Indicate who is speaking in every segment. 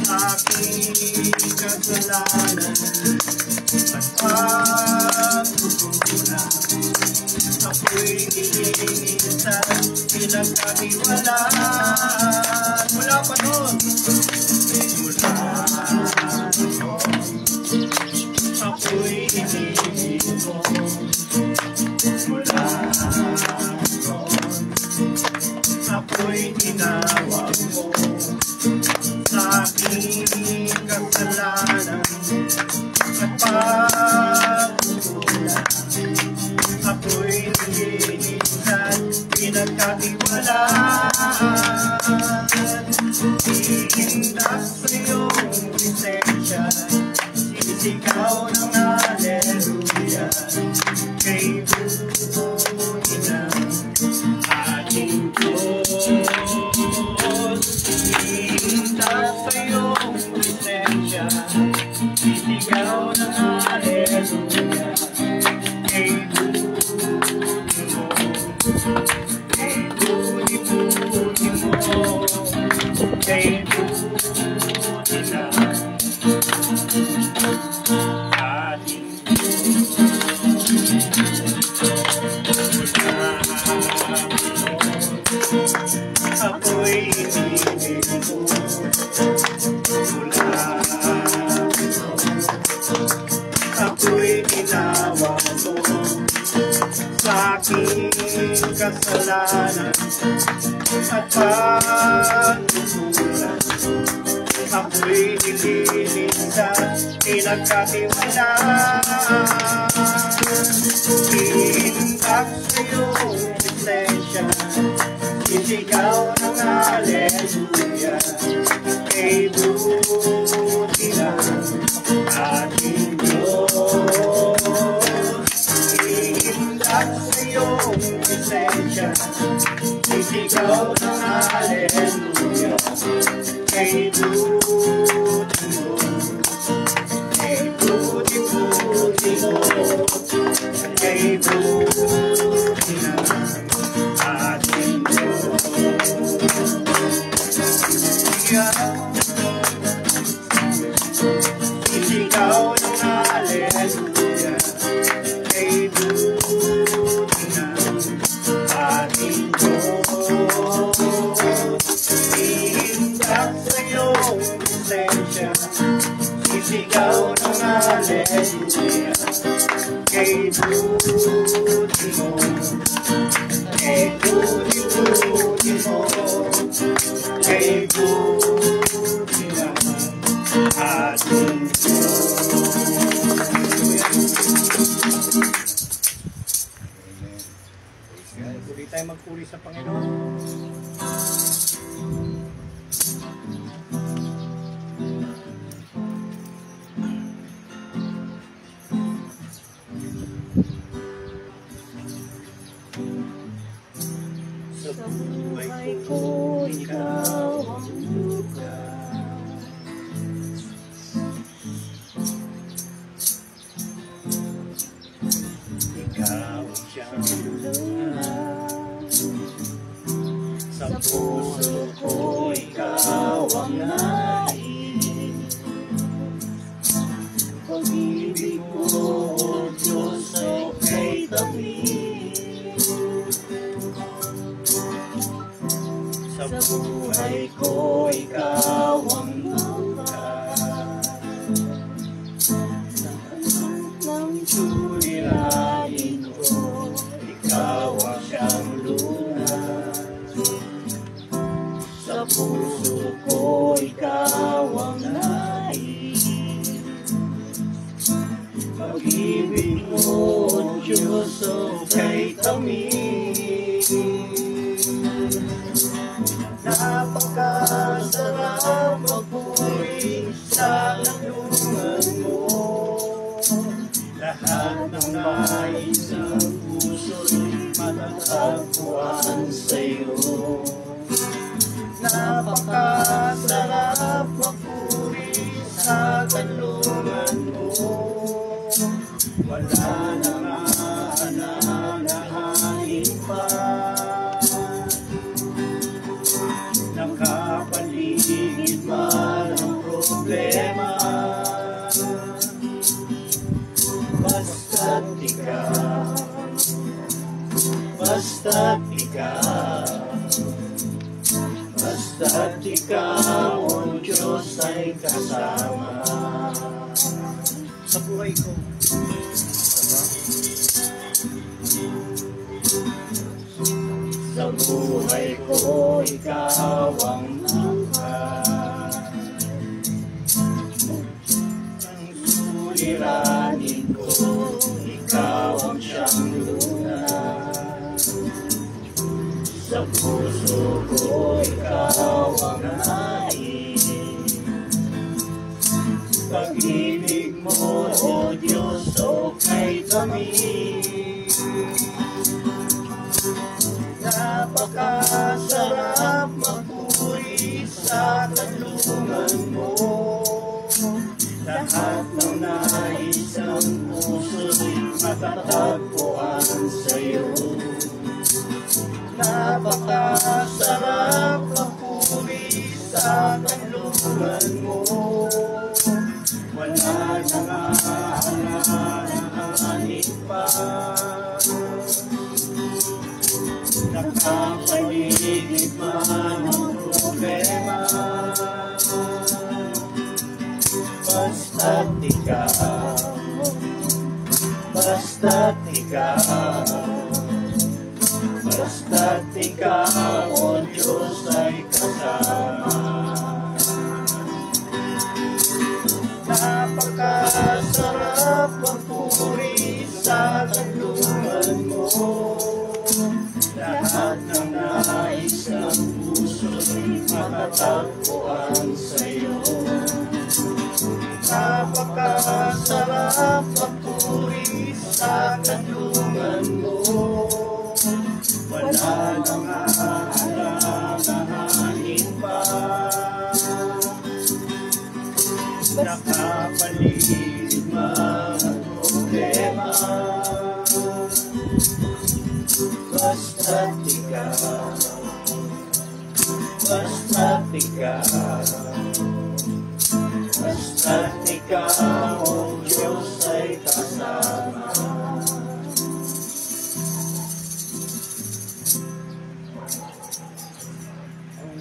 Speaker 1: aking kasalanan at pagkukulang. Ako'y iniinsan, pinagkatiwalaan. Mula pa noon, mula noon, ako'y iniinsan. Mula noon, ako'y tinawag mo sa aking kasalanan at pagkukulang. Ako'y nag-iinsan, pinagkatiwalaan. Iindak sa iyong lisensya, sisigaw ng haleluya. Kay buti ng ating Diyos. Iindak sa iyong lisensya, sisigaw ng haleluya. Kay buti mo, kay buti na ating ako'y inibig mo mula ako'y tinawag mo sa aking kasalanan at pagkukulang. Ako'y nililigtas, pinagkatiwalaan. Iindak sa iyong lisensya, sisigaw ng haleluya. Kay buti ng ating Diyos. Iindak sa iyong lisensya, sisigaw ng haleluya. Kay buti mo, kay buti mo, kay buti ng ating Diyos. Sisigaw ng haleluya. Kay buti ng ating Diyos. Iindak sa iyong lisensya, sisigaw ng haleluya. Kay buti mo, kay buti mo, kay buti ng ating Diyos. Tuloy tayo magpuri sa Panginoon. Sa buhay ko, ikaw ang lugar. Ikaw ang siyang lugar. Sa puso ko, ikaw ang nais. Pag-ibig ko, O Diyos, ay tamis. Sa buhay ko, ikaw ang lugar. Nang sulirain ko, ikaw ang siyang lunar. Sa puso ko, ikaw ang nais. Pag-ibig mo, O Diyos, o kay tamis. Napakasarap magpuwi sa lulungan mo. Lahat ng nais ng puso'y matatagpuan sa'yo. Napakasarap magpuwi sa lulungan mo. Wala nang aananahain pa. basta't ikaw, ang Diyos ay kasama.
Speaker 2: Sa buhay ko.
Speaker 1: Sa buhay ko, ikaw ang lahat. Ang suliranin ko, ikaw ang siyang lunas. Sa puso ko, ikaw ang nais. Pag-ibig mo, O Diyos, o kay kami. Napakasarap magpuri sa kanlungan mo. Lahat ng nais ng puso'y matatagpuan sa'yo. Napakasarap magpuri sa kanlungan mo. Wala nang aanganin pa. Nakapaligid man ang problema. Basta't ikaw, o Diyos ay kasama. Napakasarap magpuri sa kanlungan mo. Lahat ng nais ng puso'y matatagpuan sa'yo. Napakasarap magpuri sa kanlungan mo. Wala nang aalalahanin pa. Nakapaligid man ang problema. Basta't ikaw, o Diyos ay kasama.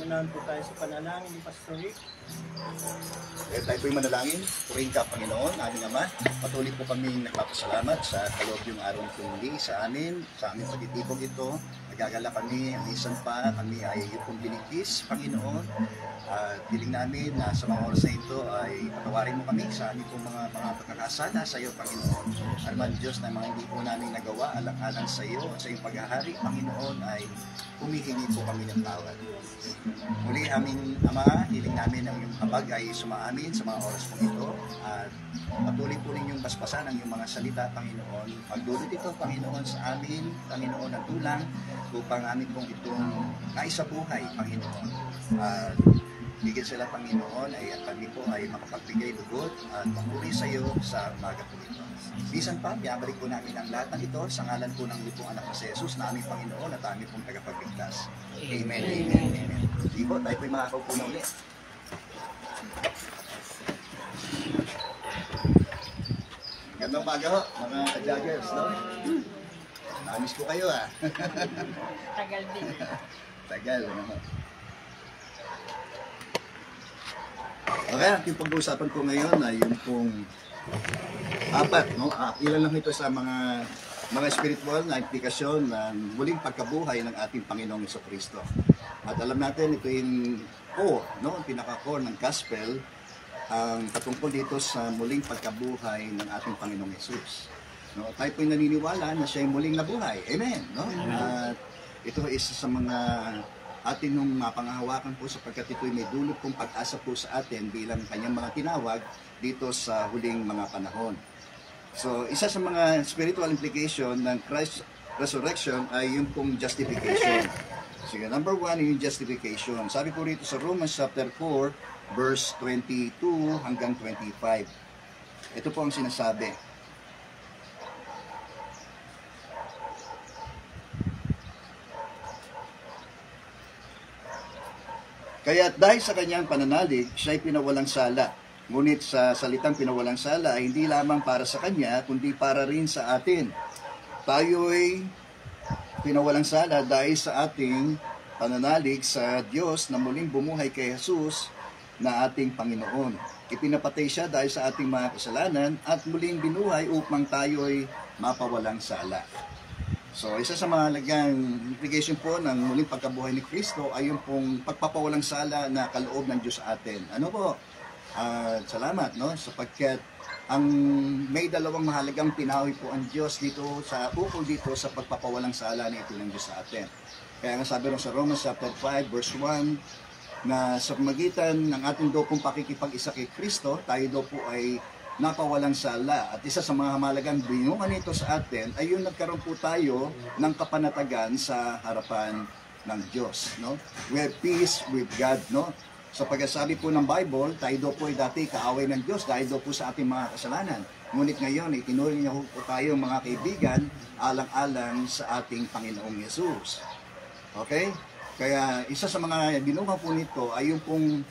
Speaker 2: Unahan po tayo sa panalangin ni Pastor Rick.
Speaker 3: Kaya tayo po'y manalangin. Purihin ka, Panginoon, aming Ama. Patuloy po kami nagpapasalamat sa kaloob yung araw ng muli sa aming pagtitipog ito. Nagagala kami, ang isan pa, kami ay iyong binigkis, Panginoon. Piling namin na sa mga oras na ito ay patawarin mo kami sa aming pong mga pagkakasala sa iyo, Panginoon. Arman Diyos na mga hindi po namin nagawa, alang-alang sa iyo at sa iyong paghahari, Panginoon, ay humihingi po kami ng tawad. Muli aming Ama, hiling namin ang iyong habag ay sumaamin sa mga oras pong ito at patuloy po ninyong basbasan ang iyong mga salita, Panginoon. Pagdulot ito, Panginoon, sa amin, Panginoon, ang tulang upang amin pong itong naisabuhay, Panginoon. Higit sila, Panginoon, at kami po ay makapagbigay lugod at papuri sa iyo sa umaga po ito. Bisan pa, biyabalik po namin ang lahat ng ito sa ngalan po ng iyong anak na si Jesus na aming Panginoon at aming pong tagapagligtas. Amen, amen, amen. Sige po, tayo po'y makakaupo na ulit. Gandang umaga ho, mga ka-joggers, no? Namiss ko kayo, ah.
Speaker 4: Tagal din.
Speaker 3: Tagal, ano? Okay, ang pag-uusapan ko ngayon ay yung pong apat, no? Ilan lang ito sa mga spiritual na implikasyon ng muling pagkabuhay ng ating Panginoong Jesucristo. At alam natin, ito yung core, no? Pinaka-core ng gospel, ang patungkol dito sa muling pagkabuhay ng ating Panginoong Jesus. No? Tayo po'y naniniwala na siya yung muling nabuhay. Amen, no? At ito ay isa sa mga atin nung mapangahawakan po sapagkat ito'y may dulot pong pag-asa po sa atin bilang kanyang mga tinawag dito sa huling mga panahon. So, isa sa mga spiritual implication ng Christ's resurrection ay yung pong justification. Sige, number 1 yung justification. Sabi po rito sa Romans chapter 4, verse 22 hanggang 25. Ito po ang sinasabi. Kaya dahil sa kanyang pananalig, siya'y pinawalang sala. Ngunit sa salitang pinawalang sala ay hindi lamang para sa kanya, kundi para rin sa atin. Tayo'y pinawalang sala dahil sa ating pananalig sa Diyos na muling bumuhay kay Jesus na ating Panginoon. Ipinapatay siya dahil sa ating mga kasalanan at muling binuhay upang tayo'y mapawalang sala. So, isa sa mga lagang implication po ng muling pagkabuhay ni Kristo ay yung pong pagpapawalang sala na kaloob ng Diyos sa atin. Ano po? Salamat, no? Sapagkat ang may dalawang mahalagang pinawi po ang Diyos dito sa ukol dito sa pagpapawalang sala nito ng Diyos sa atin. Kaya nga sabi rin sa Romans chapter 5 verse 1 na sa pamagitan ng ating daw pong pakikipag-isa kay Kristo, tayo daw po ay napawalang sala. At isa sa mga mahalagang binungan nito sa atin ay yung nagkaroon po tayo ng kapanatagan sa harapan ng Diyos, no? We have peace with God, no? Sa pagkasabi po ng Bible, tayo daw po ay dati kaaway ng Diyos dahil daw po sa ating mga kasalanan. Ngunit ngayon, itinuring niya po tayo mga kaibigan alang-alang sa ating Panginoong Yesus. Okay? Kaya isa sa mga binunga po nito ay yung pong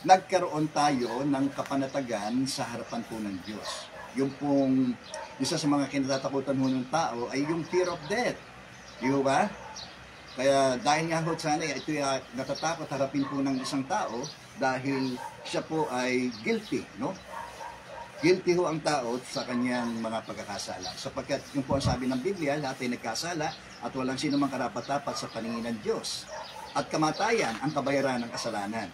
Speaker 3: nagkaroon tayo ng kapanatagan sa harapan po ng Diyos. Yung pong isa sa mga kinatatakutan mo ng tao ay yung fear of death. Di ba? Kaya dahil nga ho sana ito ay natatakot harapin po ng isang tao dahil siya po ay guilty, no? Guilty ho ang tao sa kanyang mga pagkakasala. Sapagkat yung po ang sabi ng Biblia, lahat ay nagkasala at walang sino mang karapat-dapat sa paningin ng Diyos. At kamatayan ang kabayaran ng kasalanan.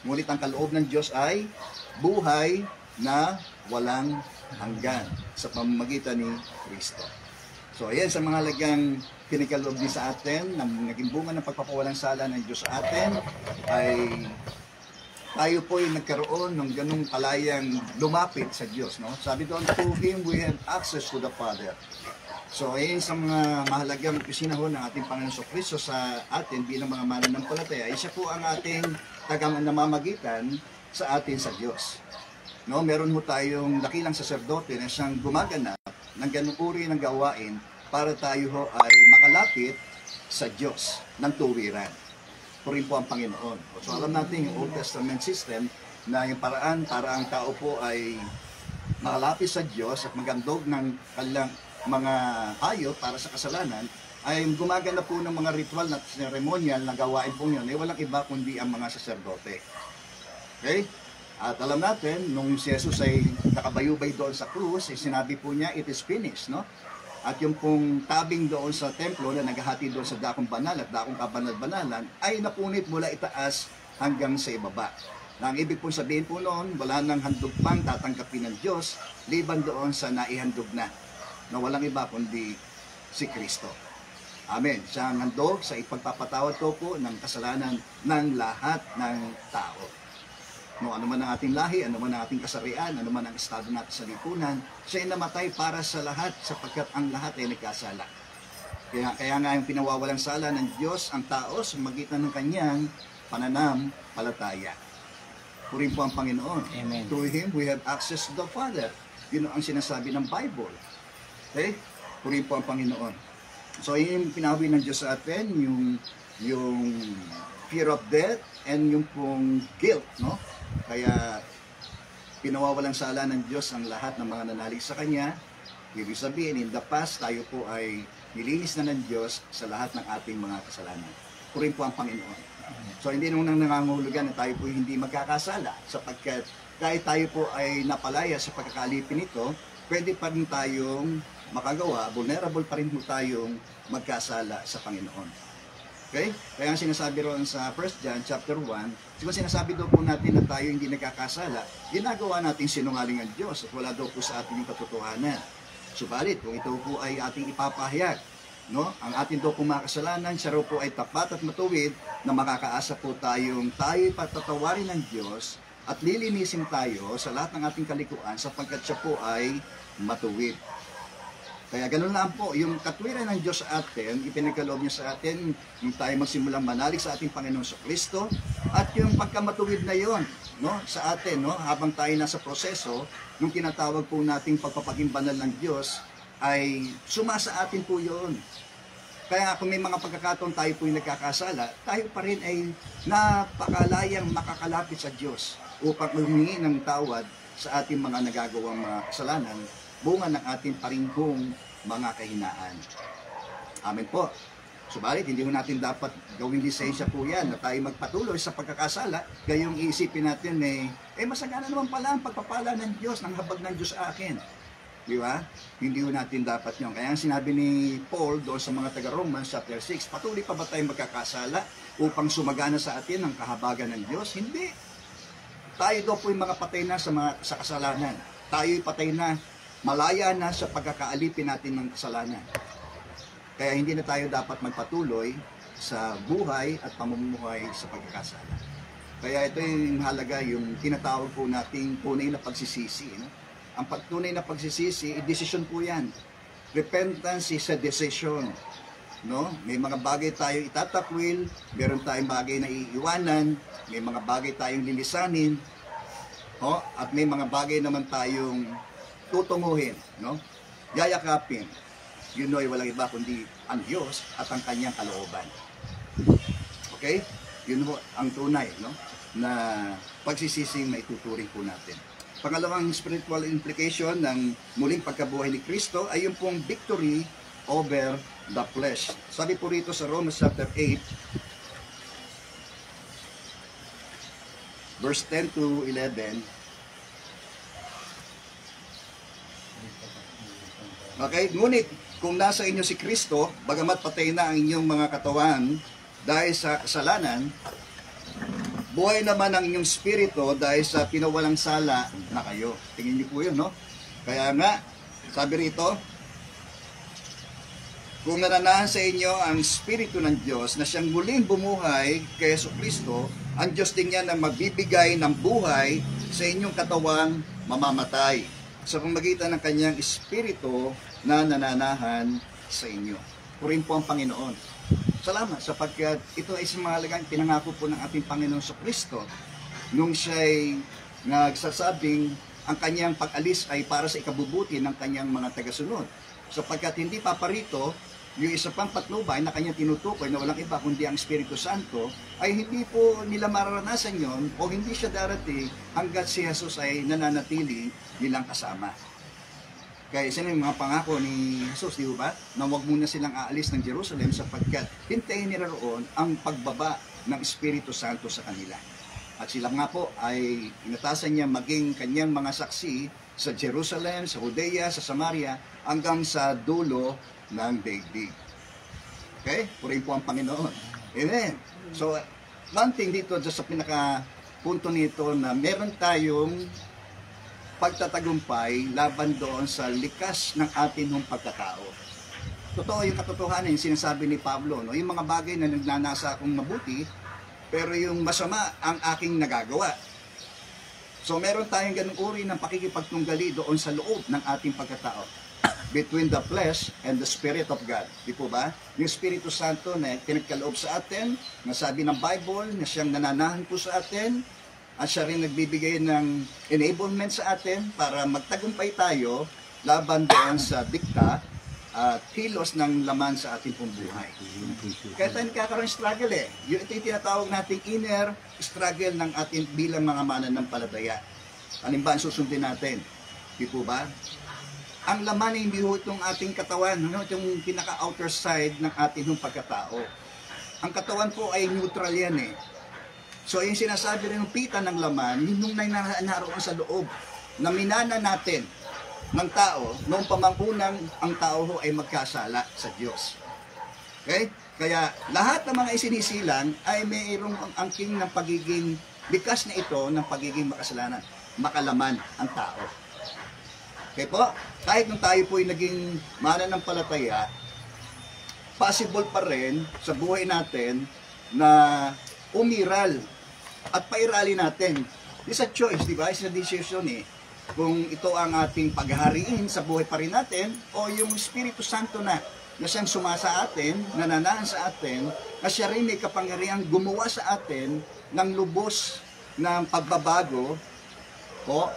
Speaker 3: Ngunit ang kaloob ng Diyos ay buhay na walang hanggan sa pamamagitan ni Kristo. So ayan sa mga lagang kinikaloob din sa atin, ng naging bunga ng pagpapawalang sala ng Diyos sa atin, ay tayo po ay nagkaroon ng ganung kalayang lumapit sa Diyos. No? Sabi doon, to Him we have access to the Father. So ayan sa mga mahalagang pisinahon ng ating Panginoon Kristo sa atin bilang mga mananampalataya, siya po ang ating namamagitan sa atin sa Diyos. No, meron ho tayong dakilang saserdote na siyang gumaganap ng ganung uri ng gawain para tayo ho ay makalapit sa Diyos ng tuwiran. Purin po ang Panginoon. So alam natin yung Old Testament system na yung paraan para ang tao po ay makalapit sa Diyos at magandog ng kanilang mga hayop para sa kasalanan ay gumagana po ng mga ritual na ceremonial na gawain po yun ay walang iba kundi ang mga saserdote. Okay? At alam natin, nung si Jesus ay nakabayubay doon sa krus, ay sinabi po niya, it is finished, no? At yung pong tabing doon sa templo na naghahati doon sa dakong banal at dakong kabanal-banalan ay napunit mula itaas hanggang sa ibaba. Na ang ibig pong sabihin po noon, wala nang handog pang tatanggapin ng Diyos, liban doon sa naihandog na walang iba kundi si Kristo. Amen. Siya ang handog sa ipagpapatawad ko po ng kasalanan ng lahat ng tao. No, ano man ang ating lahi, ano man ang ating kasarian, ano man ang estado natin sa lipunan, siya ay namatay para sa lahat sapagkat ang lahat ay nagkasala. Kaya nga yung pinawawalang sala ng Diyos ang tao sa magitan ng kanyang pananampalataya. Purin po ang Panginoon.
Speaker 2: Amen.
Speaker 3: Through Him, we have access to the Father. Yun ang sinasabi ng Bible. Okay? Purin po ang Panginoon. So, yun yung pinawi ng Diyos sa atin, yung fear of death and yung pong guilt, no? Kaya pinawawalang sala ng Diyos ang lahat ng mga nanalig sa Kanya. Ibig sabihin, in the past, tayo po ay nilinis na ng Diyos sa lahat ng ating mga kasalanan. Purin po ang Panginoon. So hindi nung nangangahulugan na tayo po hindi magkakasala sapagkat kahit tayo po ay napalaya sa pagkakalipin nito, pwede pa rin tayong makagawa, vulnerable pa rin po tayong magkasala sa Panginoon. Okay? Kaya ang sinasabi ron sa 1 John chapter 1, siguro sinasabi daw po natin na tayo hindi nagkakasala, ginagawa natin sinungaling ang Diyos at wala daw po sa ating yung katotohanan. Subalit, kung ito po ay ating ipapahayag, no? Ang ating daw po mga kasalanan, siya raw po ay tapat at matuwid na makakaasa po tayo patatawarin ng Diyos at lilinisin tayo sa lahat ng ating kalikuan sapagkat siya po ay matuwid. Kaya ganun lang po, yung katwiran ng Diyos sa atin, ipinagkaloob niya sa atin, yung tayo magsimulang manalig sa ating Panginoon sa Kristo, at yung pagkamatuwid na yon, no, sa atin, no, habang tayo nasa proseso, yung tinatawag po nating pagpapaging banal ng Diyos, ay sumasa atin po yon. Kaya kung may mga pagkakataon tayo po yung nagkakasala, tayo pa rin ay napakalayang makakalapit sa Diyos upang humingi ng tawad sa ating mga nagagawang mga kasalanan, bunga ng ating paringgong mga kahinaan. Amen po. Subalit, hindi mo natin dapat gawing lisensya po yan na tayo magpatuloy sa pagkakasala. Gayong iisipin natin masagana naman pala ang pagpapala ng Diyos, ng habag ng Diyos sa akin. Di ba? Hindi mo natin dapat yun. Kaya ang sinabi ni Paul doon sa mga taga-Romans chapter 6, patuloy pa ba tayo magkakasala upang sumagana sa atin ang kahabagan ng Diyos? Hindi. Tayo daw po yung mga patay na sa kasalanan. Tayo'y patay na, malaya na sa pagkakaalipin natin ng kasalanan. Kaya hindi na tayo dapat magpatuloy sa buhay at pamumuhay sa pagkakasala. Kaya ito yung halaga, yung tinatawag po nating tunay na pagsisisi. No? Ang tunay na pagsisisi, desisyon po yan. Repentance is a decision. No? May mga bagay tayo itatakwil, meron tayong bagay na iiwanan, may mga bagay tayong lilisanin, at may mga bagay naman tayong tutunguhin, no? Yayakapin. Yun ay walang iba kundi ang Diyos at ang kanyang kalooban. Okay? Yun ho ang tunay, no? Na pagsisising na ituturing po natin. Pangalawang spiritual implication ng muling pagkabuhay ni Kristo ay yung pong victory over the flesh. Sabi po rito sa Romans chapter 8, verse 10 to 11. Okay? Ngunit, kung nasa inyo si Kristo, bagamat patay na ang inyong mga katawan dahil sa kasalanan, buhay naman ang inyong spirito dahil sa pinawalang sala na kayo. Tingin niyo po yun, no? Kaya nga, sabi rito, kung naranahan sa inyo ang Espiritu ng Diyos na siyang muling bumuhay kay Jesucristo, ang Diyos din niya na magbibigay ng buhay sa inyong katawang mamamatay sa pamamagitan ng kanyang Espiritu na nananahan sa inyo. Purin po ang Panginoon. Salamat sapagkat ito ay mahalagang pinangako po ng ating Panginoon sa Kristo nung siya'y nagsasabing ang kanyang pag-alis ay para sa ikabubuti ng kanyang mga tagasunod. Sapagkat hindi paparito yung isa pang patnubay na kanyang tinutukoy na walang iba kundi ang Espiritu Santo, ay hindi po nila mararanasan yon o hindi siya darating hanggat si Jesus ay nananatili nilang kasama. Kaya isa na yung mga pangako ni Jesus, di ba? Na huwag muna silang aalis ng Jerusalem sapagkat hintayin nila roon ang pagbaba ng Espiritu Santo sa kanila. At sila nga po ay inatasan niya maging kanyang mga saksi sa Jerusalem, sa Judea, sa Samaria, hanggang sa dulo ng daigdig. Okay? Purihin po ang Panginoon. Amen. So, one thing dito sa pinaka-punto nito na meron tayong pagtatagumpay laban doon sa likas ng atin ng pagkatao. Totoo yung katotohanan yung sinasabi ni Pablo, no? Yung mga bagay na nagnanasa akong mabuti, pero yung masama ang aking nagagawa. So meron tayong ganung uri ng pakikipagtunggali doon sa loob ng ating pagkatao. Between the flesh and the Spirit of God. Di po ba? Yung Espiritu Santo na pinagkaloob sa atin, na sabi ng Bible, na siyang nananahan po sa atin, at siya rin nagbibigay ng enablement sa atin para magtagumpay tayo laban doon sa dikta at kilos ng laman sa ating pong buhay. Kaya tayo nagkakaroon struggle Ito yung tinatawag nating inner struggle ng ating bilang mga mananampalataya. Alin ba ang susundin natin? Di po ba? Ang laman ay hindi ho itong ating katawan, itong pinaka-outer side ng ating pagkatao. Ang katawan po ay neutral yan So yung sinasabi rin ng pita ng laman, yung naroon sa loob, na minana natin ng tao, noong pamangkunang ang tao ho ay magkasala sa Diyos. Okay? Kaya lahat ng mga isinisilang ay mayroong angking ng pagiging, bikas na ito ng pagiging makasalanan, makalaman ang tao. Okay po? Kahit nung tayo po ay naging mananampalataya, possible pa rin sa buhay natin na umiral at pairali natin. It's a choice, di ba? It's a decision Kung ito ang ating paghahariin sa buhay pa rin natin o yung Espiritu Santo na siyang sumasa atin, nananahan sa atin, na siya rin may kapangyarihang gumawa sa atin ng lubos ng pagbabago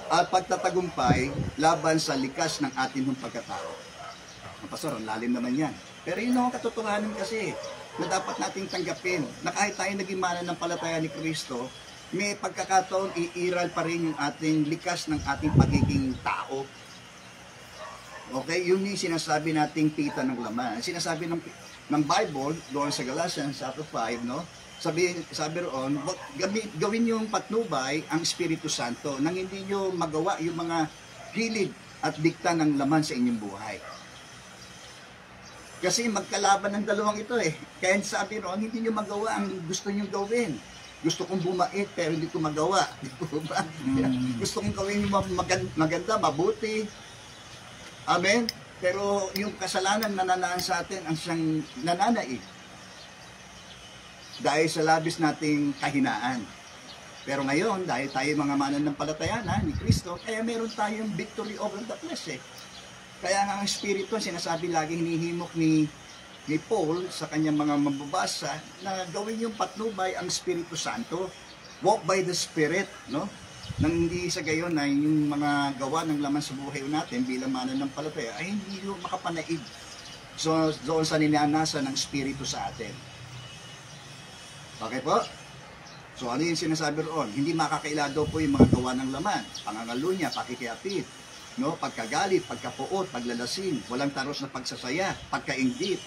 Speaker 3: at pagtatagumpay laban sa likas ng ating pagkatao. Pastor, ang lalim naman yan. Pero yun ang katotohanan kasi na dapat nating tanggapin na kahit tayo naging mananampalataya ni Kristo, may pagkakataon iiral pa rin yung ating likas ng ating pagiging tao. Okay? Yun yung sinasabi nating pita ng laman. Sinasabi ng ng Bible, doon sa Galatians chapter 5, no? Sabi roon, gawin yung patnubay ang Espiritu Santo nang hindi nyo magawa yung mga gilid at dikta ng laman sa inyong buhay. Kasi magkalaban ng dalawang ito eh. Kaya sabi roon, hindi nyo magawa ang gusto nyo gawin. Gusto kong bumait pero hindi ko magawa. Di ba? Gusto kong gawin yung maganda, mabuti. Amen? Pero yung kasalanan nananaan sa atin ang siyang nananaig. Dahil sa labis nating kahinaan. Pero ngayon, dahil tayo mga mananampalataya na ni Kristo, kaya meron tayong victory over the flesh eh. Kaya nga ang Espiritu, sinasabi lagi, hinihimok ni Paul sa kanyang mga mababasa na gawin yung patnubay ang Espiritu Santo. Walk by the Spirit, no? Nang hindi sa gayon na yung mga gawa ng laman sa buhay natin bilang mananampalataya ay hindi yung makapanaig. So, doon sa ninanasa ng Espiritu sa atin. Okay po? So ano yung sinasabi roon? Hindi makakaila daw po yung mga gawa ng laman. Pangangalunya, pakikiapit, no? Pagkagalit, pagkapuot, paglalasing, walang taros na pagsasaya, pagkainggit,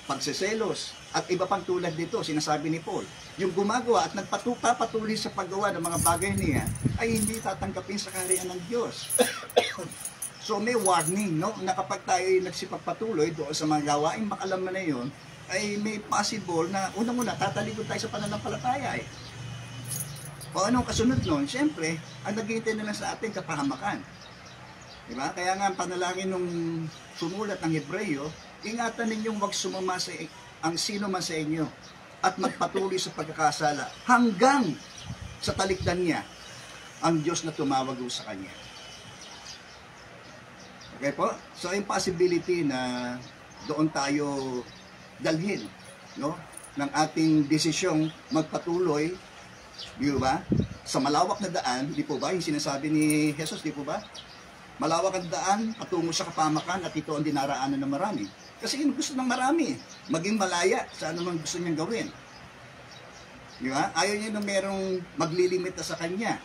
Speaker 3: pagseselos, at iba pang tulad dito, sinasabi ni Paul. Yung gumagawa at nagpapatuloy sa paggawa ng mga bagay niya ay hindi tatanggapin sa kaharian ng Diyos. So may warning, no? Na kapag tayo nagsipagpatuloy doon sa mga gawaing makalaman na yun, ay may possible na unang-una tatalikod tayo sa pananampalataya eh. O anong kasunod nun? Siyempre, ang naghihintay na lang sa atin kapahamakan. Diba? Kaya nga ang panalangin nung sumulat ng Hebreo, ingatan ninyong wag sumama sa ang sino man sa inyo at magpatuloy sa pagkakasala hanggang sa talikdan niya ang Diyos na tumawag sa kanya. Okay po? So yung possibility na doon tayo dalhin, no, ng ating desisyong magpatuloy, di ba, sa malawak na daan, di po ba, yung sinasabi ni Jesus, di po ba? Malawak ang daan, patungo sa kapamakan at ito ang dinaraanan ng marami. Kasi yun gusto ng marami, maging malaya sa anumang gusto niyang gawin. Di ba? Ayaw niya na merong maglilimita sa kanya.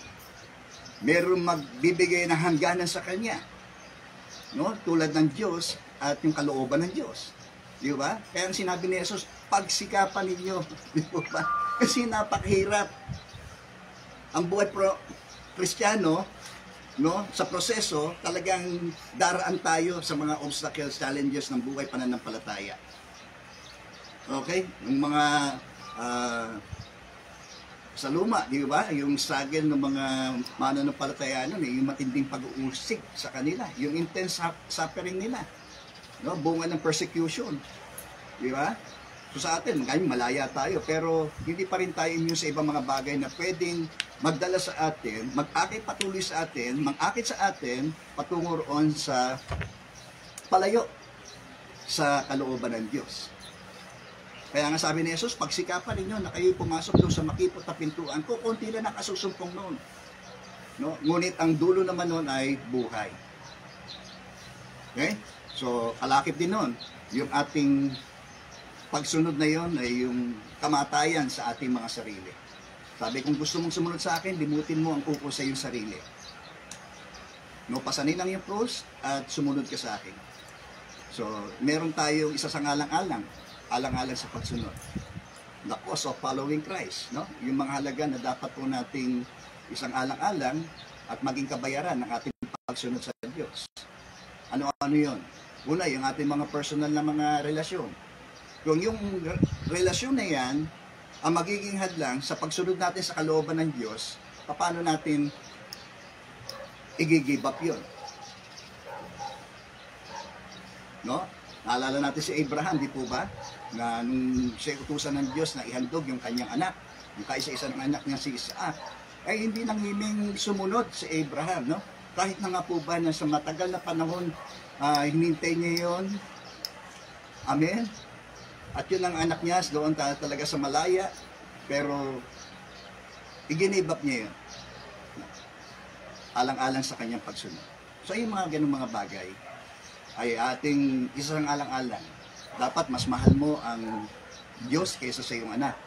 Speaker 3: Merong magbibigay ng hangganan sa kanya. No? Tulad ng Diyos at yung kalooban ng Diyos. Di ba? Kaya ang sinabi ni Jesus, pagsikapan ninyo. Di ba? Kasi napakahirap. Ang buhay Kristiyano, no, sa proseso, talagang daraan tayo sa mga obstacles, challenges ng buhay pananampalataya. Okay? Yung mga sa luma, di ba? Yung struggle ng mga mananampalataya nun, yung matinding pag-uusig sa kanila, yung intense suffering nila. No, bunga ng persecution. Di ba? So sa atin, ngayon malaya tayo, pero hindi pa rin tayo immune sa ibang mga bagay na pwedeng magdala sa atin, mag-akit patuloy sa atin, mag-akit sa atin, patungo roon sa palayo sa kalooban ng Diyos. Kaya nga sabi ni Jesus, pagsikapan ninyo na kayo'y pumasok doon sa makipot na pintuan ko, konti na nakasusumpong noon. No? Ngunit ang dulo naman noon ay buhay. Okay? So, kalakip din nun, yung ating pagsunod na yon ay yung kamatayan sa ating mga sarili. Sabi, kung gusto mong sumunod sa akin, limutin mo ang uko sa iyong sarili. No, pasanin lang yung cross at sumunod ka sa akin. So, meron tayong isa sa alang-alang sa pagsunod. The cost of following Christ. No? Yung mga halaga na dapat po nating isang alang-alang at maging kabayaran ng ating pagsunod sa Diyos. Ano-ano yon? Una, yung ating mga personal na mga relasyon. Kung yung relasyon na yan, ang magiging hadlang sa pagsunod natin sa kalooban ng Diyos, paano natin i-give up yun? No? Naalala natin si Abraham, di po ba? Na nung siya utusan ng Diyos na ihandog yung kanyang anak, yung kaisa-isa ng anak niya si Isaac, ay hindi nang himing sumunod si Abraham, no? Kahit na nga po ba na sa matagal na panahon, hinintay niya yun. Amen? At yun ang anak niya, doon talaga sa malaya, pero i-give up niya yun. Alang-alang sa kanyang pagsunod. So yung mga ganung mga bagay, ay ating isang alang-alang. Dapat mas mahal mo ang Diyos kaysa sa iyong anak.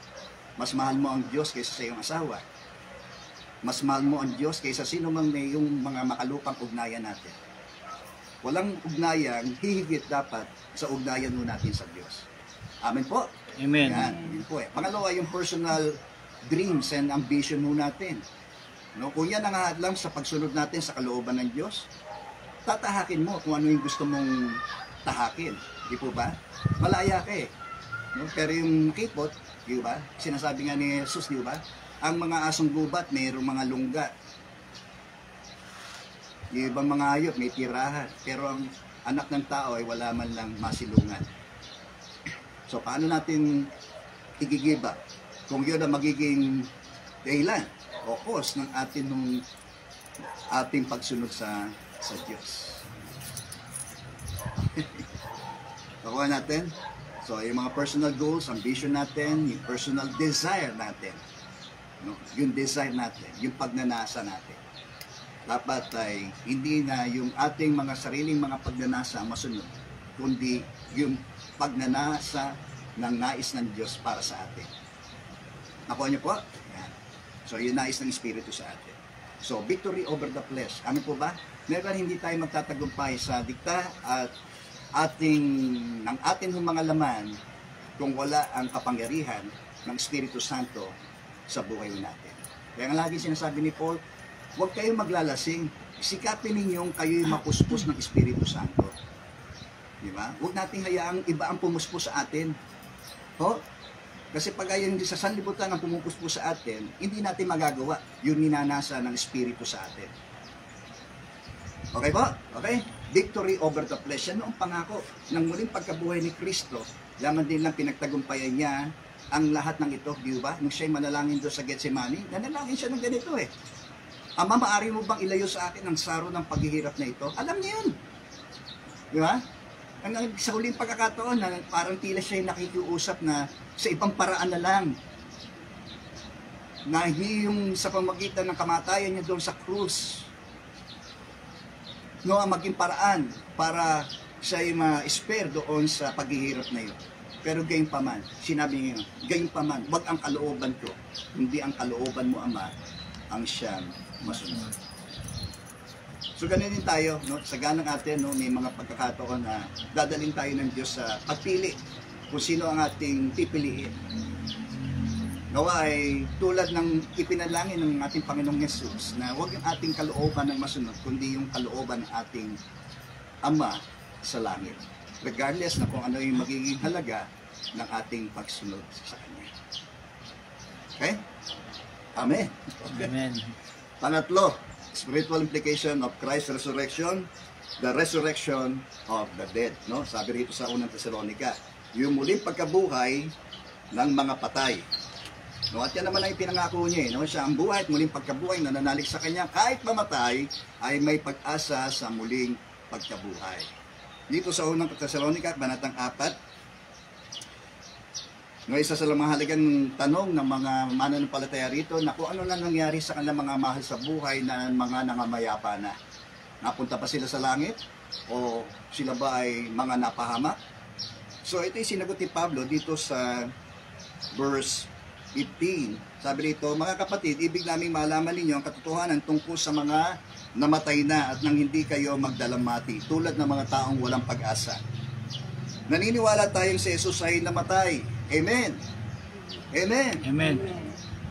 Speaker 3: Mas mahal mo ang Diyos kaysa sa iyong asawa. Mas mahal mo ang Diyos kaysa sino mang may yung mga makalupang ugnayan natin. Walang ugnayang hihigit dapat sa ugnayan mo natin sa Diyos. Amen po.
Speaker 2: Amen.
Speaker 3: Yan, yun po eh. Pangalawa, yung personal dreams and ambition mo natin. No, kung yan ang hadlang sa pagsunod natin sa kalooban ng Diyos, tatahakin mo kung ano yung gusto mong tahakin. Di po ba? Malaya ka eh. No? Pero yung kipot, di ba? Sinasabi nga ni Jesus, di ba? Ang mga asong gubat, mayroong mga lungga. Yung ibang mga hayop, may tirahan. Pero ang anak ng tao ay wala man lang masilungan. So, paano natin igigiba? Kung yun ang magiging dahilan o cause ng ating pagsunod sa Diyos. Nakuha natin? So, yung mga personal goals, ambition natin, yung personal desire natin. No? Yung desire natin, yung pagnanasa natin. Dapat ay hindi na yung ating mga sariling mga pagnanasa ang masunod, kundi yung pagnanasa ng nais ng Diyos para sa atin. Nakuha niyo po? Yan. So, yung nais ng Espiritu sa atin. So, victory over the flesh. Ano po ba? Never hindi tayo magtatagumpay sa dikta at ng ating mga laman kung wala ang kapangyarihan ng Espiritu Santo sa buhay natin. Kaya nga lagi sinasabi ni Paul, huwag kayong maglalasing. Sikapin ninyong kayo'y mapuspos ng Espiritu Santo. Di ba? Huwag nating hayaang iba ang pumuspos sa atin. Ho? Kasi pag yung sa sanlibutan ang pumupuspos sa atin, hindi natin magagawa yung ninanasa ng Espiritu sa atin. Okay po? Okay? Victory over the flesh. Yan ang pangako ng muling pagkabuhay ni Kristo. Laman din lang pinagtagumpayan niya ang lahat ng ito, di ba? Nung siya'y manalangin doon sa Getsemani, nanalangin siya ng ganito eh. Ama, maaari mo bang ilayo sa akin ang saro ng paghihirap na ito? Alam niya yun. Di ba? Sa huling pagkakataon, na parang tila siya nakikiusap na sa ibang paraan na lang. Na hindi yung sa pamagitan ng kamatayan niya doon sa krus. No, ang maging paraan para siya'y ma-spare doon sa paghihirap na yun. Pero gayon pa man, sinabi niya, gayon pa man, wag ang kalooban ko, hindi ang kalooban mo, Ama, ang siyang masunod. So ganun din tayo, no? Sa ganang atin, no, may mga pagkakataon na dadalhin tayo ng Diyos sa pagpili kung sino ang ating pipiliin. Nawa ay tulad ng ipinalangin ng ating Panginoong Yesus na huwag yung ating kalooban ng masunod, kundi yung kalooban ng ating Ama sa langit. Regardless na kung ano yung magiging halaga ng ating pagsunod sa Kanya. Okay? Amen. Okay.
Speaker 2: Amen.
Speaker 3: Pangatlo, spiritual implication of Christ's resurrection, the resurrection of the dead. No? Sabi rito sa unang Thessalonica, yung muling pagkabuhay ng mga patay. No, at yan naman ang pinangako niya. No? Siya ang buhay at muling pagkabuhay na nananalig sa Kanya, kahit mamatay, ay may pag-asa sa muling pagkabuhay. Dito sa unang Thessalonica, Banatang 4, no, isa sa mga halagang tanong ng mga mananampalataya rito na kung ano lang nangyari sa kanilang mga mahal sa buhay na mga nangamayapa na. Napunta pa sila sa langit? O sila ba ay mga napahamak? So ito yung sinagot ni Pablo dito sa verse 15. Sabi rito, mga kapatid, ibig naming malaman ninyo ang katotohanan tungkol sa mga namatay na at nang hindi kayo magdalamati, tulad ng mga taong walang pag-asa. Naniniwala tayong si Jesus ay namatay. Amen. Amen.
Speaker 2: Amen.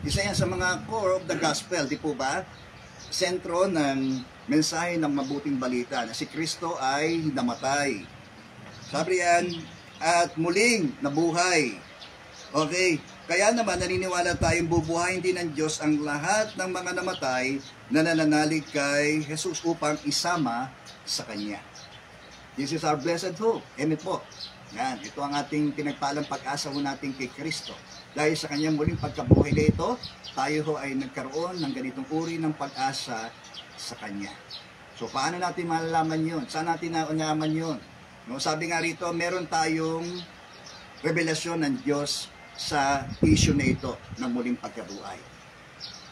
Speaker 3: Isa yan sa mga core of the gospel, di po ba? Sentro ng mensahe ng mabuting balita na si Kristo ay namatay. Sabi yan, at muling nabuhay. Okay, kaya naman naniniwala tayong bubuhayin din ng Diyos ang lahat ng mga namatay na nananalig kay Jesus upang isama sa Kanya. This is our blessed hope. Amen po. Yan, ito ang ating pinagpalang pag-asa ho natin kay Kristo. Dahil sa Kanyang muling pagkabuhay na ito, tayo ho ay nagkaroon ng ganitong uri ng pag-asa sa Kanya. So paano natin malalaman yun? Saan natin naunyaman yun? No, sabi nga rito, meron tayong revelasyon ng Diyos sa issue na ito ng muling pagkabuhay.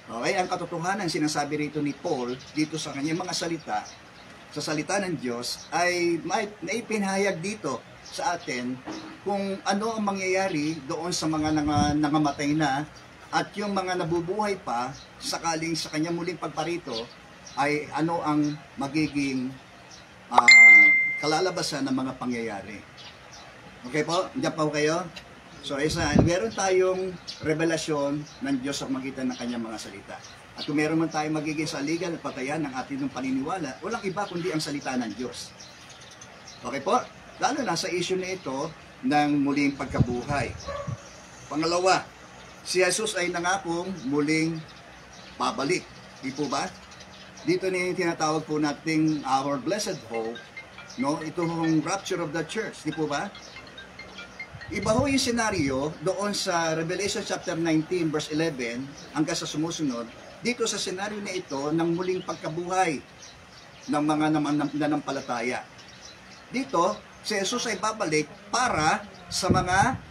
Speaker 3: Okay, ang katotohanan sinasabi rito ni Paul dito sa kanyang mga salita, sa salita ng Diyos, ay may naipinahayag dito sa atin kung ano ang mangyayari doon sa mga nangamatay na at yung mga nabubuhay pa sakaling sa kanyang muling pagparito ay ano ang magiging kalalabasan ng mga pangyayari. Okay po? Diyan pa po kayo? So isa, meron tayong revelasyon ng Diyos sa magitan ng kanyang mga salita. At kung meron man tayong magiging saligan at patayan ng ating paniniwala, walang iba kundi ang salita ng Diyos. Okay po? Lalo na sa issue na ito ng muling pagkabuhay. Pangalawa, si Jesus ay nangakong muling babalik. Di po ba? Dito na yung tinatawag po nating our blessed hope, no? Ito yung rapture of the church. Di po ba? Iba ho yung senaryo doon sa Revelation chapter 19 verse 11 hanggang sa sumusunod, dito sa senaryo na ito ng muling pagkabuhay ng mga nanampalataya. Dito, si Jesus ay babalik para sa mga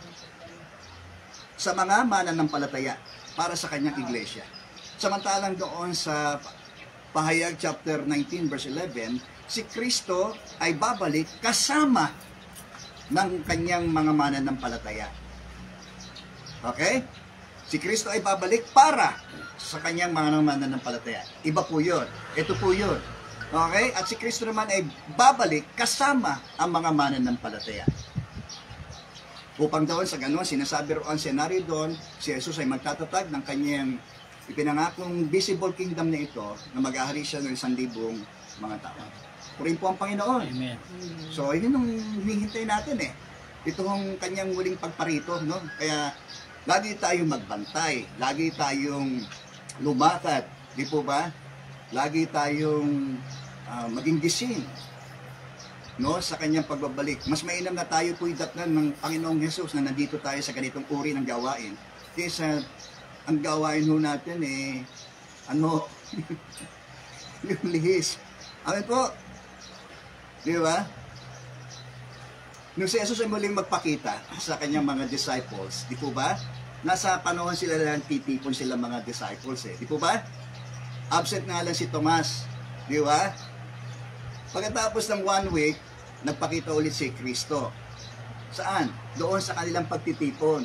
Speaker 3: mananampalataya, para sa kanyang iglesia. Samantalang doon sa Pahayag chapter 19 verse 11, si Kristo ay babalik kasama ng kanyang mga mananampalataya. Okay? Si Kristo ay babalik para sa kanyang mga mananampalataya. Iba po yun. Ito po yun. Okay? At si Kristo naman ay babalik kasama ang mga mananampalataya. Upang doon sa gano'n, sinasabi roon, senaryo doon, si Jesus ay magtatatag ng kanyang ipinangakong visible kingdom na ito na mag-ahari siya ng 1,000 mga tao. Purin po ang Panginoon.
Speaker 2: Amen.
Speaker 3: So, yun ang hinihintay natin eh. Ito ang kanyang muling pagparito, no? Kaya, lagi tayong magbantay, lagi tayong lumakad, di po ba? Lagi tayong maging gising, no? Sa kanyang pagbabalik. Mas mainam na tayo po'y datnan ng Panginoong Jesus na nandito tayo sa ganitong uri ng gawain. Kaysa, ang gawain ho natin eh, yung lihis. Amen po. Di ba? Nung si Jesus ay muling magpakita sa kanyang mga disciples, di po ba? Nasa panahon sila lang titipon sila mga disciples eh. Di po ba? Absent nga lang si Tomas. Di ba? Pagkatapos ng 1 week, nagpakita ulit si Kristo. Saan? Doon sa kanilang pagtitipon.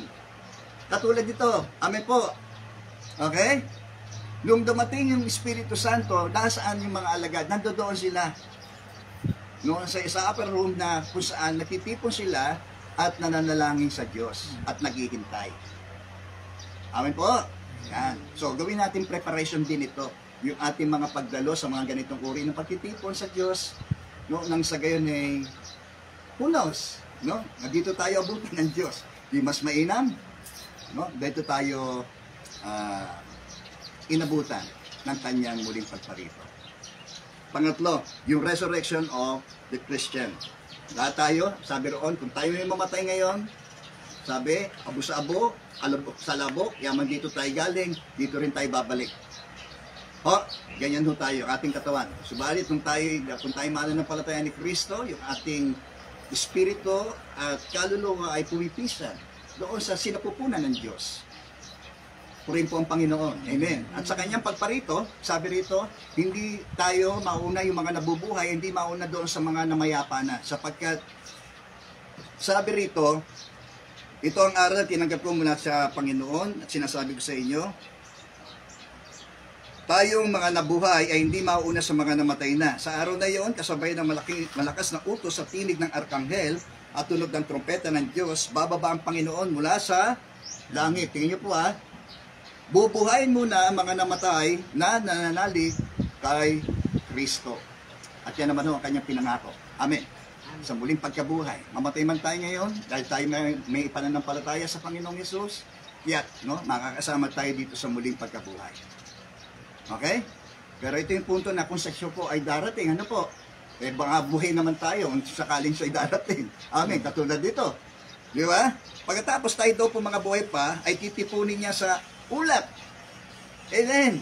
Speaker 3: Katulad dito. Amen po. Okay? Nung dumating yung Espiritu Santo, nasaan yung mga alagad? Nandoon sila. Noon sa upper room na kung saan nagtitipon sila at nananalangin sa Diyos at naghihintay. Amen po? Yan. So, gawin natin preparation din ito. Yung ating mga pagdalo sa mga ganitong uri ng pagtitipon sa Diyos. No? Nang sa gayon ay, who knows? No? Dito tayo abutin ng Diyos. Di mas mainam? No? Dito tayo inabutan ng kanyang muling pagparito. Pangatlo, yung resurrection of the Christian. Lahat tayo, sabi roon, kung tayo may mamatay ngayon, sabi, abo sa abo, alabok sa labok, yaman dito tayo galing, dito rin tayo babalik. Ganyan ho tayo, ating katawan. Subalit, kung tayo mananampalataya ni Kristo, yung ating espiritu at kaluluwa ay pumipisan doon sa sinapupunan ng Diyos. Purin po ang Panginoon. Amen. At sa kanyang pagparito, sabi rito, hindi tayo mauna yung mga nabubuhay, hindi mauna doon sa mga namayapa na. Sapagkat, sabi rito, ito ang aral na tinanggap ko mula sa Panginoon at sinasabi ko sa inyo, tayong mga nabuhay ay hindi mauna sa mga namatay na. Sa araw na iyon, kasabay ng malakas na utos sa tinig ng arkanghel at tunog ng trompeta ng Diyos, bababa ang Panginoon mula sa langit. Tingnan niyo po bubuhayin muna ang mga namatay na nananalig kay Kristo. At yan naman ang kanyang pinangako. Amen. Sa muling pagkabuhay. Mamatay man tayo ngayon, dahil tayo may pananampalataya sa Panginoong Yesus, makakasama tayo dito sa muling pagkabuhay. Okay? Pero ito yung punto na kung sa siya po ay darating, baka buhay naman tayo kung sakaling siya ay darating. Amen. Katulad dito. Di ba? Pagkatapos tayo daw po mga buhay pa, ay titipunin niya sa ulap. Amen.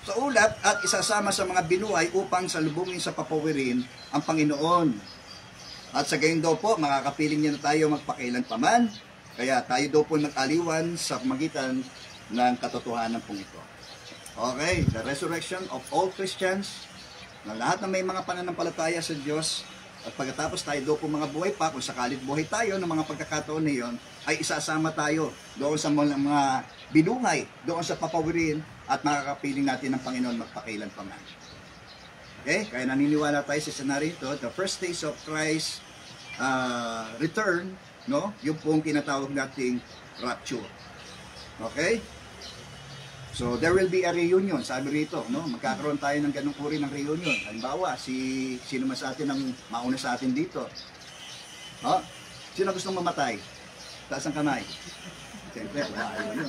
Speaker 3: Sa ulap at isasama sa mga binuhay upang salubungin sa papawirin ang Panginoon. At sa gayon daw po, makakapiling niya na tayo magpakailanpaman. Kaya tayo daw po nag-aliwan sa magitan ng katotohanan pong ito. Okay, the resurrection of all Christians, na lahat na may mga pananampalataya sa Diyos, at pagkatapos tayo daw po mga buhay pa, kung sakalit buhay tayo ng mga pagkakataon na yon, ay isasama tayo doon sa mga binuhay, doon sa papawirin, at makakapiling natin ng Panginoon magpakailanpaman. Okay? Kaya naniniwala tayo sa senaryo ito, the first days of Christ's return no? Yung pong tinatawag nating rapture. Okay? So, there will be a reunion, sabi rito, no? Magkakaroon tayo ng ganung uri ng reunion. Halimbawa, sino man sa atin ang mauna sa atin dito? No? Sino gustong mamatay? Taas ang kamay. Siyempre, wala ayaw nyo.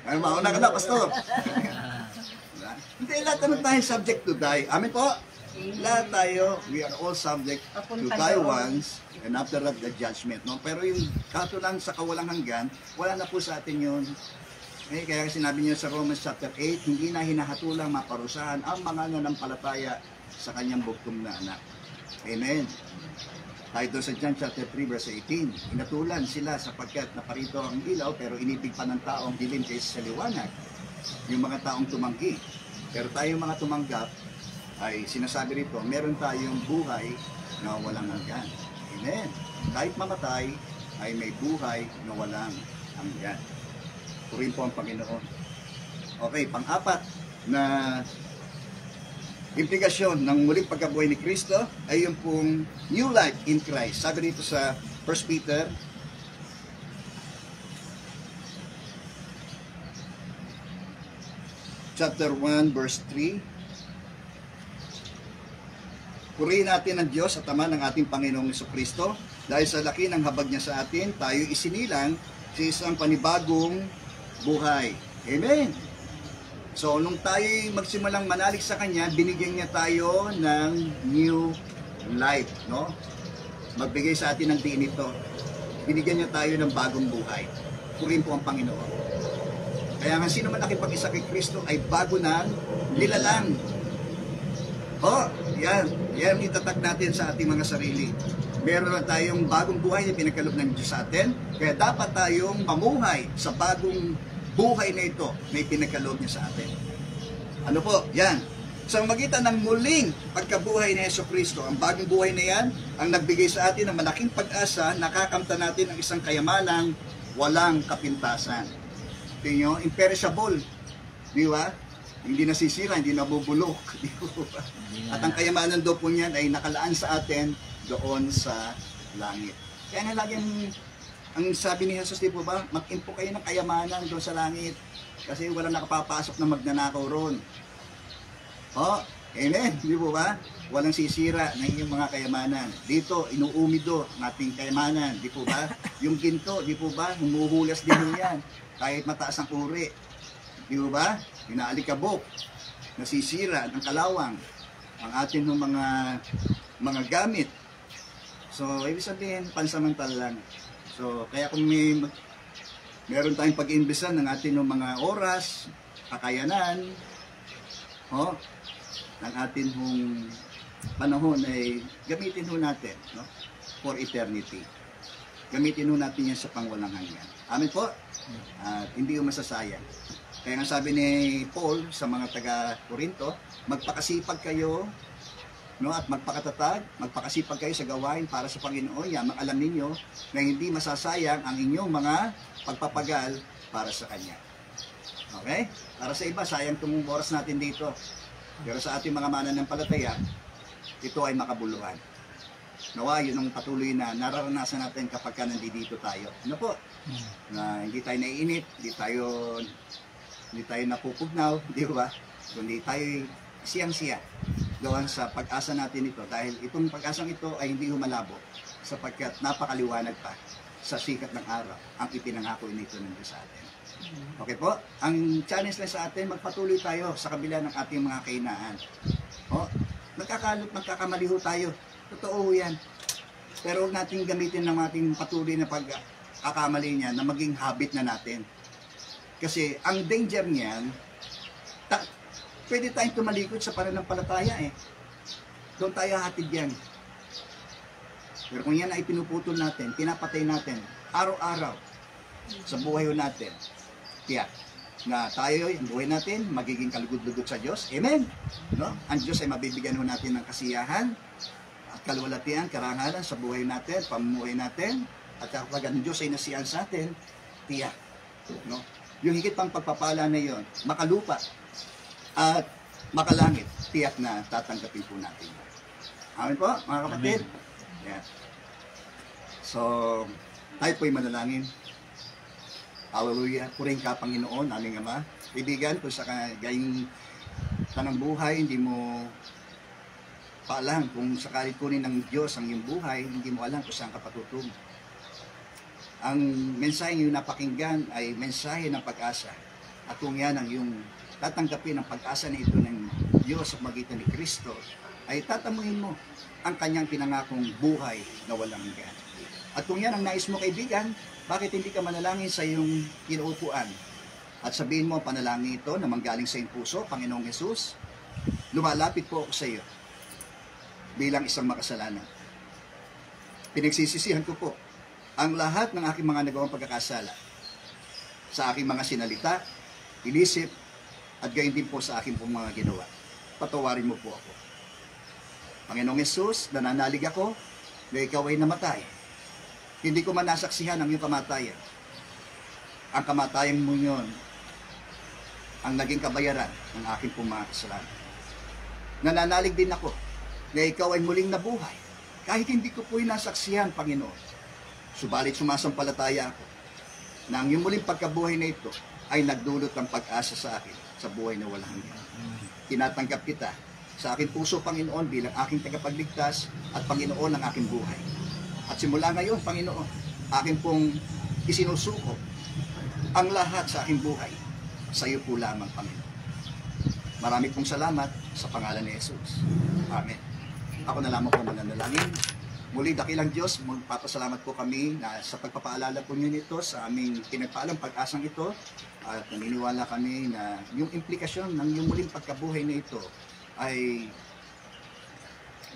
Speaker 3: Ay, mauna ka na, pastor. Hindi, lahat naman tayo subject to die. Amin po? Lahat tayo, we are all subject to die once, and after that, the judgment. No? Pero yung katulang sa kawalang hanggan, wala na po sa atin yun. Eh, kaya sinabi niya sa Romans chapter 8, hindi na hinahatulang maparusahan ang mga nanampalataya sa kanyang bugtong na anak. Amen. Tayo doon sa John chapter 3 verse 18, inatulan sila sapagkat naparito ang ilaw pero inibig pa ng taong dilim kaysa sa liwanag. Yung mga taong tumanggi. Pero tayo mga tumanggap, ay sinasabi rito, meron tayong buhay na walang hanggan. Amen. Kahit mamatay, ay may buhay na walang hanggan. Purin po ang Panginoon. Okay, pang-apat na implikasyon ng muling pagkabuhay ni Kristo ay yung pong new life in Christ. Sabi dito sa 1 Peter chapter 1 verse 3. Purihin natin ang Diyos at Ama ng ating Panginoong Jesucristo. Dahil sa laki ng habag niya sa atin, tayo isinilang sa isang panibagong buhay. Amen! So, nung tayo magsimulang manalig sa Kanya, binigyan niya tayo ng new life, no? Magbigay sa atin ng diin ito. Binigyan niya tayo ng bagong buhay. Purihin po ang Panginoon. Kaya nga, sino man nakipag-isa kay Kristo ay bago ng nilalang. Yan itatag natin sa ating mga sarili. Meron na tayong bagong buhay na pinagkaloob ng Diyos sa atin. Kaya dapat tayong mamuhay sa bagong buhay na ito na ipinagkaloob niya sa atin. Ano po? Yan. Sa magitan ng muling pagkabuhay ni Jesucristo, ang bagong buhay na yan, ang nagbigay sa atin ng malaking pag-asa, nakakamta natin ang isang kayamanang walang kapintasan. Tingnan nyo, imperishable. Di ba? Hindi nasisira, hindi nabubulok. At ang kayamanan daw po niyan ay nakalaan sa atin doon sa langit. Kaya nga laging, ang sabi ni Jesus, di po ba, mag-impo kayo ng kayamanan doon sa langit. Kasi walang nakapapasok na magnanakaw roon. Amen, di po ba? Walang sisira na inyong mga kayamanan. Dito, inuumido ang ating kayamanan, di po ba? Yung ginto, di po ba, humuhulas din yan. Kahit mataas ang uri. Di po ba? Inaalikabok, nasisira ng kalawang ang atin ng mga gamit. So, ibig sabihin, pansamantala lang. So, kaya kung meron tayong pag-imbisan ng atin ng mga oras, kakayanan, ng atin hong panahon ay gamitin ho natin, no? For eternity. Gamitin ho natin yan sa pangwalang hanggan. Amen po? At hindi ho masasayang. Kaya nga sabi ni Paul sa mga taga-Korinto, magpakasipag kayo, no, at magpakatatag, magpakasipag kayo sa gawain para sa Panginoon. Yan, alam ninyo na hindi masasayang ang inyong mga pagpapagal para sa Kanya. Okay? Para sa iba, sayang itong oras natin dito. Pero sa ating mga mananampalataya, ito ay makabuluhan. Nawa, yun ang patuloy na nararanasan natin kapag ka nandito tayo. Ano po? Na hindi tayo naiinit, hindi tayo napupugnaw, di ba? Kundi tayo siyang-siya doon sa pag-asa natin ito. Dahil itong pag-asang ito ay hindi humalabo sapagkat napakaliwanag pa sa sikat ng araw ang ipinangako nito ng Diyos sa atin. Okay po? Ang challenge lang sa atin, magpatuloy tayo sa kabila ng ating mga kahinaan. Nagkakamali ho tayo. Totoo yan. Pero huwag natin gamitin ng ating patuloy na pagkakamali niya na maging habit na natin. Kasi ang danger niyan, pwede tayong tumalikod sa pananampalataya eh. Doon tayo hatid yan. Pero kung yan ay pinuputol natin, pinapatay natin, araw-araw sa buhay natin, tiyak na tayo, ang buhay natin, magiging kalugod-lugod sa Diyos. Amen? No? Ang Diyos ay mabibigyan natin ng kasiyahan at kaluwalhatian, karangalan sa buhay natin, pamumuhay natin, at kapag ang Diyos ay nasiyahan sa atin, tiyak. No? Yung higit pang pagpapala na yon, makalupa. At makalangit, tiyak na tatanggapin po natin. Amen po, mga kapatid. Yeah. So, tayo po'y manalangin. Hallelujah. Puring ka, Panginoon, aming Ama. Kaibigan, kung sa gayong tanang buhay, hindi mo paalam kung sakali kunin ng Diyos ang iyong buhay, hindi mo alam kung saan ka patutungo. Ang mensahe yung napakinggan ay mensahe ng pag-asa. At kung yan ang yung tatanggapin ang pag-asa na ito ng Diyos sa magitan ni Kristo, ay tatamuhin mo ang kanyang pinangakong buhay na walang hanggan. At kung yan ang nais mo, kaibigan, bakit hindi ka manalangin sa iyong inuupuan? At sabihin mo, panalangin ito na manggaling sa iyong puso, Panginoong Hesus, lumalapit po ako sa iyo bilang isang makasalanan. Pinagsisisihan ko po ang lahat ng aking mga nagawang pagkakasala sa aking mga sinalita, inisip, at gayon din po sa aking pong mga ginawa. Patawarin mo po ako. Panginoong Hesus, nananalig ako na ikaw ay namatay. Hindi ko man nasaksihan ang iyong kamatayan. Ang kamatayan mo yun ang naging kabayaran ng aking pong mga kasalanan. Nananalig din ako na ikaw ay muling nabuhay. Kahit hindi ko po'y nasaksihan, Panginoon. Subalit sumasampalataya ako na ang iyong muling pagkabuhay na ito ay nagdulot ng pag-asa sa akin sa buhay na walang hanggan. Tinatanggap kita sa aking puso, Panginoon, bilang aking tagapagligtas at Panginoon ng aking buhay. At simula ngayon, Panginoon, aking pong isinusuko ang lahat sa aking buhay. Sa iyo po lamang, Panginoon. Marami pong salamat sa pangalan ni Jesus. Amen. Ako na lamang po mananalangin. Muli, dakilang Diyos, magpapasalamat po kami na sa pagpapaalala po niyo nito sa aming pinagpaalang pag-asang ito. At naniniwala kami na yung implikasyon ng yung muling pagkabuhay na ito ay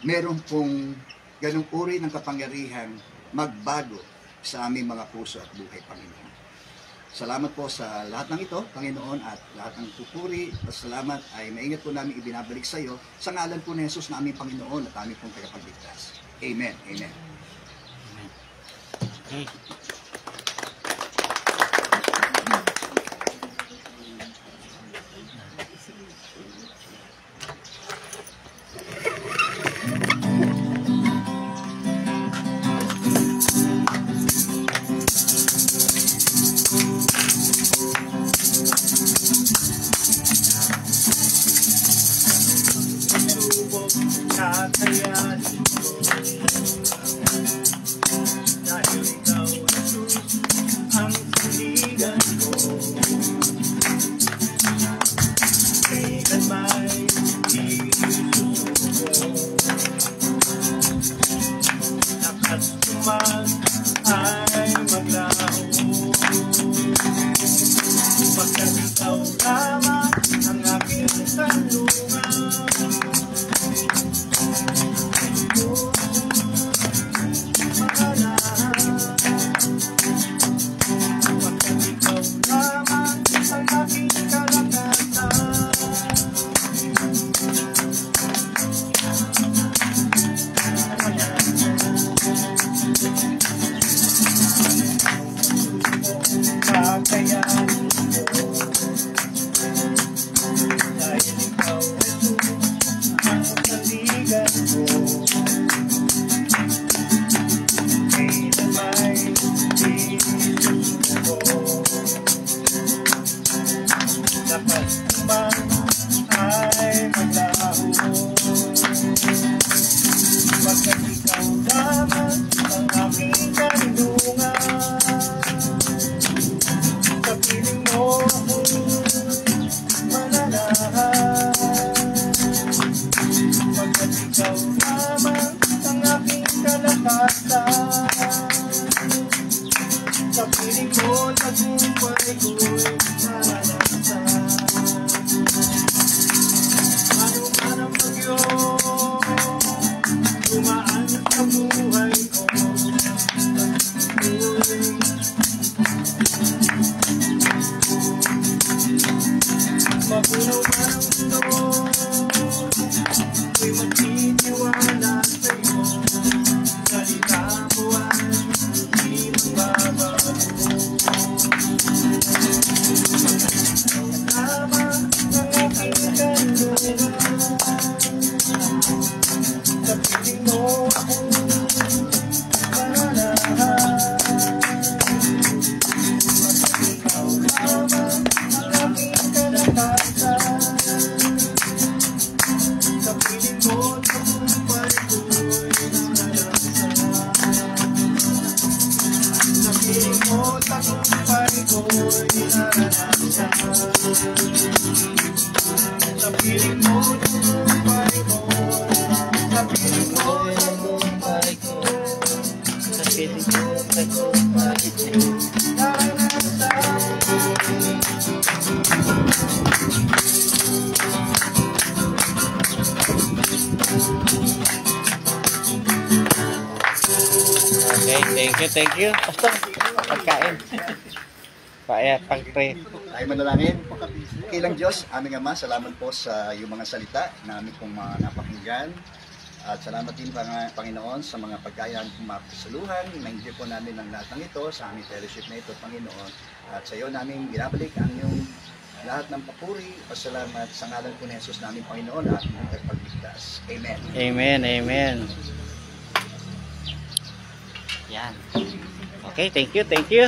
Speaker 3: meron pong ganung uri ng kapangyarihan magbago sa aming mga puso at buhay, Panginoon. Salamat po sa lahat ng ito, Panginoon, at lahat ng pupuri at salamat ay maingat po namin ibinabalik sa iyo sa ngalan po ni Jesus na aming Panginoon at aming pong tagapagligtas. Amen. Amen.
Speaker 1: Okay.
Speaker 2: Subok kakayanin ko dahil ikaw, Jesus, ang sandigan ko. Kailan may isusuko lakas tuman ay maglaho pagkat ikaw lamang ang aking kanlungan. Sa piling ko, tagumpay ko'y nalasa. Ano man ang bagyo, dumaan sa buhay ko. Mapuno man ang mundo, ako'y magtitiwala sa'yo. Salita mo ay hindi magbabago.
Speaker 5: Thank you. Pastor, pagkain. Pag-pray.
Speaker 3: Tayo manalangin. Okay lang Diyos, aming Ama, salamat po sa iyong mga salita na aming pong mga napakinggan. At salamat din Panginoon sa mga pagkayaan kong mapasaluhan. Na-enjoy po namin ang lahat ng ito sa aming fellowship na ito, Panginoon. At sa iyo namin binabalik ang iyong lahat ng papuri, pasalamat sa ngalan po ni Jesus namin, Panginoon, at pagpagligtas. Amen.
Speaker 5: Amen. Yan. Okay, thank you.